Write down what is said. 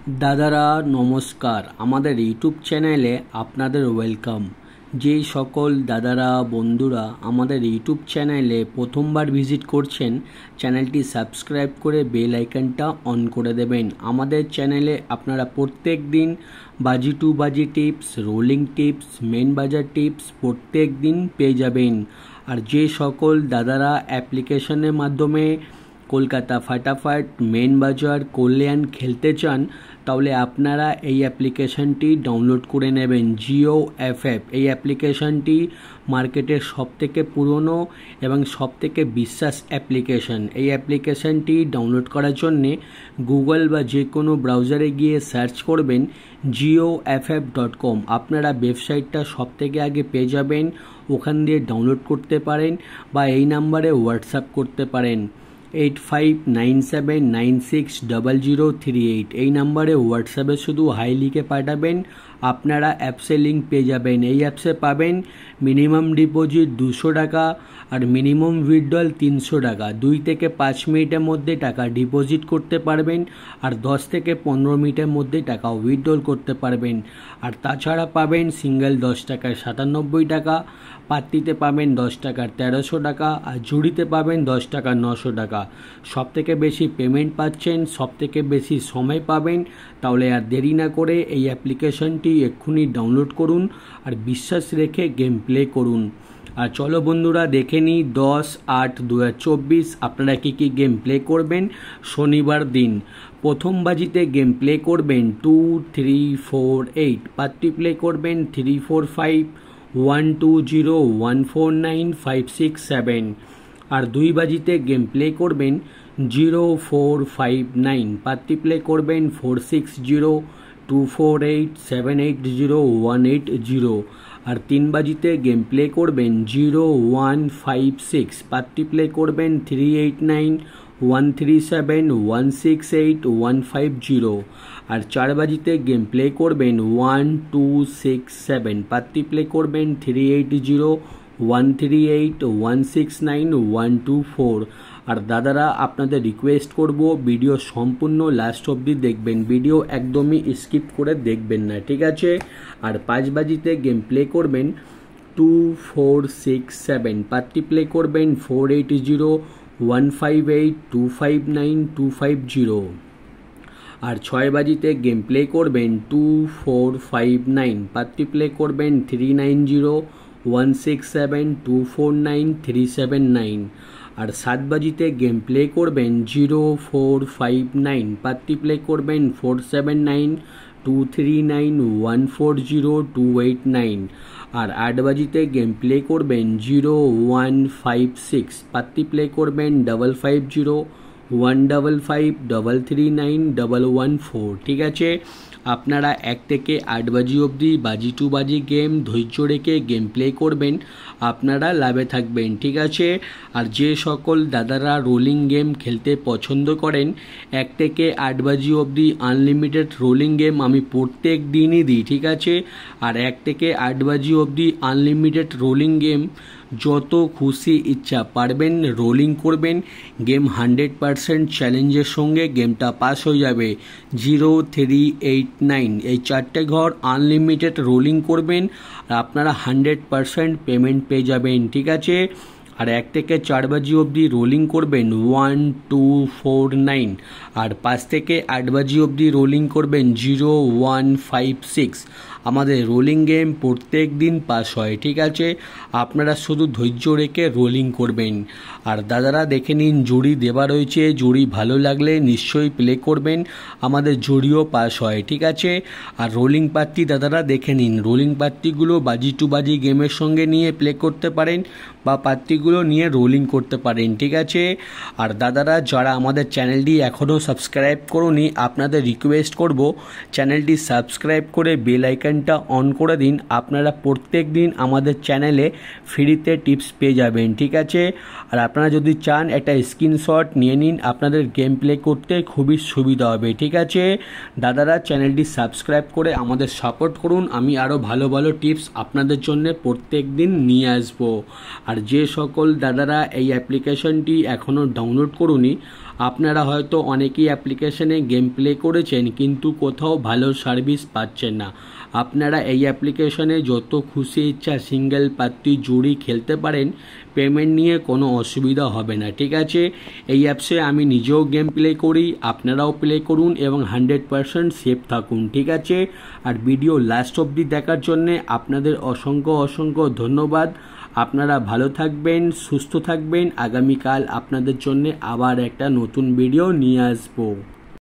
दादारा नमस्कार आमादेर यूट्यूब चैनेले आपनादेर वेलकाम। जे सकल दादारा बंधुरा आमादेर यूट्यूब चैनेले प्रथमबार भिजिट करछेन चैनलटी सबस्क्राइब करे बेल आइकनटा अन करे देवें। आमादेर चैनेले आपनारा प्रत्येक दिन बाजी टू बाजी टिप्स, रोलिंग टिप्स, मेन बाजार टिप्स प्रत्येक दिन पेये जाबेन। और जे सकल दादारा एप्लीकेशनेर माध्यमे कलकाता फाटाफाट मेन बाजार कल्याण खेलते चान ताहले आपनारा এই অ্যাপ্লিকেশনটি ডাউনলোড করে নেবেন। জিও এফএফ এই অ্যাপ্লিকেশনটি মার্কেটের সবথেকে পুরনো এবং সবথেকে বিশ্বাস অ্যাপ্লিকেশন। এই অ্যাপ্লিকেশনটি ডাউনলোড করার জন্য গুগল বা যে কোনো ব্রাউজারে গিয়ে সার্চ করবেন gioff.com। আপনারা ওয়েবসাইটটা সবথেকে আগে পেয়ে যাবেন, ওখান দিয়ে ডাউনলোড করতে পারেন বা এই নাম্বারে হোয়াটসঅ্যাপ করতে পারেন 8597960038। এই নাম্বারে হোয়াটসঅ্যাপে শুধু হাই লিখে পাঠাবেন, আপনারা অ্যাপসে লিঙ্ক পেয়ে যাবেন। এই অ্যাপসে পাবেন মিনিমাম ডিপোজিট 200 টাকা আর মিনিমাম উইথড্রল 300 টাকা। 2 থেকে 5 মিনিটের মধ্যে টাকা ডিপোজিট করতে পারবেন আর 10 থেকে 15 মিনিটের মধ্যে টাকা উইথড্রল করতে পারবেন। আর তাছাড়া পাবেন সিঙ্গেল 10 টাকায় 97 টাকা, পাত্তিতে পাবেন 10 টাকার 1300 টাকা আর জুড়িতে পাবেন 10 টাকার 900 টাকা। সবথেকে বেশি পেমেন্ট পাচ্ছেন, সবথেকে বেশি সময় পাবেন। তাহলে আর দেরি না করে এই অ্যাপ্লিকেশনটি এক্ষুনি ডাউনলোড করুন আর বিশ্বাস রেখে গেম প্লে করুন। আর চলো বন্ধুরা দেখে নিই 10/8/2024 আপনারা কী গেম প্লে করবেন। শনিবার দিন প্রথম বাজিতে গেম প্লে করবেন 2 3 4 8, পাত্তি প্লে করবেন 3 4 5 1 2 0 1 4 9 5 6 7। আর 2 বাজিতে গেম প্লে করবেন 0 4 5 9, পাত্তি প্লে করবেন 4 6 0 2 4 8 7 8 0 1 8 0। আর 3 বাজিতে গেম প্লে করবেন 0 1 5 6, পাত্তি প্লে করবেন 3 8 9 1 3 7 1 6 8 1 5 0। আর 4 বাজিতে গেম প্লে করবেন 1 2 6 7, পাত্তি প্লে করবেন 3 8 0 1 3 8 1 6 9 1 2 4। আর দাদারা আপনাদের রিকোয়েস্ট করব ভিডিও সম্পূর্ণ লাস্ট অবধি দেখবেন, ভিডিও একদমই স্কিপ করে দেখবেন না, ঠিক আছে। আর 5 বাজিতে গেম প্লে করবেন 2 4 6 7, পাত্তি প্লে করবেন 4 8 0 1 5 8 2 5 9 2 5 0। আর 6 বাজিতে গেম প্লে করবেন 2 4 5 9, পাত্তি প্লে করবেন 3 9 0 1 6 7 2 4 9 3 7 9। আর 7 বাজিতে গেম প্লে করবেন 0 4 5 9, পাত্তি প্লে করবেন 4 7 9 2 3 9 1 4 0 2 8 9। আর 8 বাজিতে গেম প্লে করবেন 0 1 5 6, পাত্তি প্লে করবেন 5 5 0 1 5 5 3 3 9 1 1 4, ঠিক আছে। আপনারা 1 থেকে 8 বাজি অবধি বাজি টু বাজি গেম ধৈর্য রেখে গেম প্লে করবেন, আপনারা লাভে থাকবেন, ঠিক আছে। আর যে সকল দাদারা রোলিং গেম খেলতে পছন্দ করেন 1 থেকে 8 বাজি অবধি আনলিমিটেড রোলিং গেম আমি প্রত্যেক দিনই দিই, ঠিক আছে। আর 1 থেকে 8 বাজি অবধি আনলিমিটেড রোলিং গেম যত খুশি ইচ্ছা পারবেন রোলিং করবেন, গেম 100% চ্যালেঞ্জের সঙ্গে গেমটা পাস হয়ে যাবে। 0 3 8 9 এই 4টে ঘর আনলিমিটেড রোলিং করবেন আর আপনারা 100% পেমেন্ট পেয়ে যাবেন, ঠিক আছে। আর 1 থেকে 4 বাজি অবধি রোলিং করবেন 1 2 4 9, আর 5 থেকে 8 বাজি অবধি রোলিং করবেন 0 1 5 6। আমাদের রোলিং গেম প্রত্যেক দিন পাস হয়, ঠিক আছে। আপনারা শুধু ধৈর্য রেখে রোলিং করবেন। আর দাদারা দেখে নিন জুড়ি দেওয়া রয়েছে, জুড়ি ভালো লাগলে নিশ্চয়ই প্লে করবেন, আমাদের জুড়িও পাস হয়, ঠিক আছে। আর রোলিং পাত্তি দাদারা দেখে নিন, রোলিং পাত্তিগুলো বাজি টু বাজি গেমের সঙ্গে নিয়ে প্লে করতে পারেন বা পাত্তিগুলো নিয়ে রোলিং করতে পারেন, ঠিক আছে। আর দাদারা যারা আমাদের চ্যানেলটি এখনও সাবস্ক্রাইব করুনি আপনাদের রিকোয়েস্ট করব চ্যানেলটি সাবস্ক্রাইব করে বেল আইকনটা অন করে দিন, আপনারা প্রত্যেক দিন আমাদের চ্যানেলে ফ্রিতে টিপস পেয়ে যাবেন, ঠিক আছে। আর আপনারা যদি চান একটা স্ক্রিনশট নিয়ে নিন, আপনাদের গেম প্লে করতে খুবই সুবিধা হবে, ঠিক আছে। দাদারা চ্যানেলটি সাবস্ক্রাইব করে আমাদের সাপোর্ট করুন, আমি আরও ভালো ভালো টিপস আপনাদের জন্য প্রত্যেক দিন নিয়ে আসবো। আর যে সকল দাদারা এই অ্যাপ্লিকেশনটি এখনও ডাউনলোড করুনি আপনারা হয়তো অনেকেই অ্যাপ্লিকেশনে গেম প্লে করেছেন কিন্তু কোথাও ভালো সার্ভিস পাচ্ছেন না। আপনারা এই অ্যাপ্লিকেশনে যত খুশি ইচ্ছা সিঙ্গেল পাত্তি জুড়ি খেলতে পারেন, পেমেন্ট নিয়ে কোনো অসুবিধা হবে না। ঠিক আছে, এই অ্যাপসে আমি নিজেও গেম প্লে করি, আপনারাও প্লে করুন এবং 100% সেফ থাকুন। ঠিক আছে, আর ভিডিও লাস্ট অবধি দেখার জন্যে আপনাদের অসংখ্য ধন্যবাদ। আপনারা ভালো থাকবেন, সুস্থ থাকবেন। আগামীকাল আপনাদের জন্য আবার একটা নতুন ভিডিও নিয়ে আসবো।